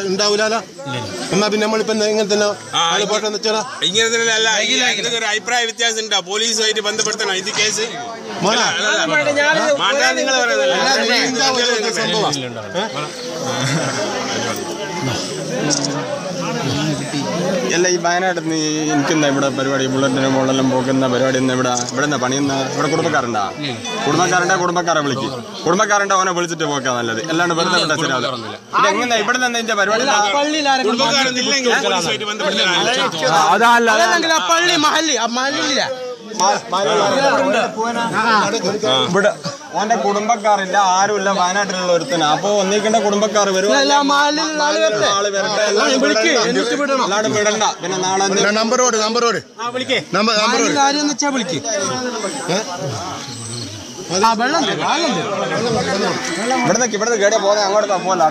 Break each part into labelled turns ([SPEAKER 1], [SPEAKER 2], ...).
[SPEAKER 1] ഉണ്ടാവൂലോ. എന്നാ പിന്നെ നമ്മളിപ്പോ ഇങ്ങനെ തന്നെ
[SPEAKER 2] ഇങ്ങനെ തന്നെ അല്ല, ഒരു അഭിപ്രായ വ്യത്യാസം ഉണ്ടാ. പോലീസുമായിട്ട് ബന്ധപ്പെടുത്തണം ഇത് കേസ്.
[SPEAKER 3] അല്ല, ഈ വയനാട്ടിൽ നിന്ന് എനിക്കെന്താ ഇവിടെ പരിപാടി? ബുള്ളറ്റിന് മുകളിലെല്ലാം പോകുന്ന പരിപാടി ഇവിടെ എന്താ പണിയുന്ന? ഇവിടെ കുടുംബക്കാരുണ്ടാ? കുടുംബക്കാരെ വിളിക്കും. കുടുംബക്കാരുണ്ടാ അവനെ വിളിച്ചിട്ട് പോക്കാ നല്ലത്. അല്ലാണ്ട് വെറുതെ വിട്ടാ ശരിയാവില്ല. ഇതെങ്ങനെ ഇവിടെ നിന്ന് ഇതിന്റെ പരിപാടി? ഇവിടെ ഓന്റെ കുടുംബക്കാരില്ല, ആരുമില്ല വയനാട്ടിലുള്ള ഒരുത്തന. അപ്പൊ ഒന്നിക്കേണ്ട കുടുംബക്കാർ വരും. അല്ലാണ്ട് വിടണ്ട. പിന്നെ നാളെ
[SPEAKER 1] നമ്പറോട്
[SPEAKER 3] ഇവിടെ കേടിയാ പോകുന്നത് അങ്ങോട്ട് പോലെ.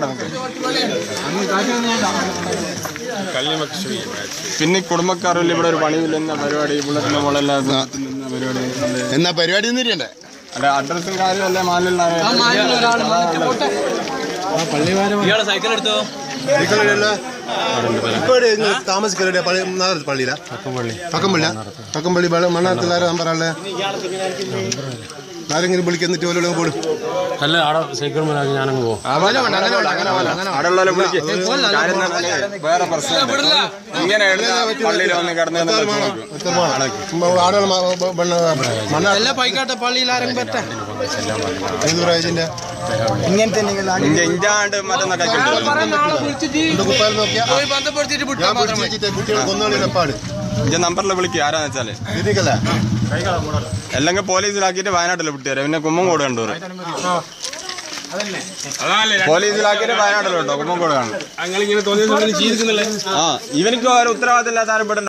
[SPEAKER 3] പിന്നെ കുടുംബക്കാരില്ല, ഇവിടെ ഒരു പണിയില്ലെന്ന പരിപാടി. ബുള്ളറ്റിന്റെ മുകളെല്ലാം പരിപാടി
[SPEAKER 1] എന്നാ പരിപാടി ഒന്നും ഇരിക്കണ്ടേ?
[SPEAKER 3] അല്ലെ അഡ്രസ്സും കാര്യമല്ലേ മാലിലുള്ള
[SPEAKER 4] സൈക്കിൾ എടുത്തോ?
[SPEAKER 1] താമസിക്കലേ പള്ളിയില പക്കമ്പള്ളി മണ്ണാർത്തിലാര നമ്പറല്ലേ? ആരെങ്കിലും വിളിക്കുന്നിട്ട് പോലും പോലും
[SPEAKER 4] അല്ല, അവിടെ സൈക്കിൾ ഞാനങ്ങ് പോകും.
[SPEAKER 3] വേറെ പ്രശ്നം ഇങ്ങനെ പള്ളിയിൽ വന്ന് കിടന്ന്
[SPEAKER 4] പൈക്കാട്ടെ പള്ളിയിൽ ആരെങ്കിലും പറ്റാ
[SPEAKER 3] ഇങ്ങനത്തെ ഇഞ്ചാണ്ട് മറ്റൊന്ന് ഇഞ്ച നമ്പറിൽ വിളിക്കുക. ആരാന്ന് വെച്ചാല് അല്ലെങ്കിൽ പോലീസിലാക്കിയിട്ട് വയനാട്ടിൽ വിട്ടുതരാം. പിന്നെ കുമ്മങ്കോട് കണ്ടൂർ പോലീസിലാക്കിയിട്ട് വയനാട്ടിൽ കേട്ടോ. കുമ്മങ്കോട് കാണും.
[SPEAKER 2] അങ്ങനെ തോന്നിയ
[SPEAKER 3] ഇവനിക്ക് ഒരു ഉത്തരവാദിത്തമില്ലാത്ത ആരും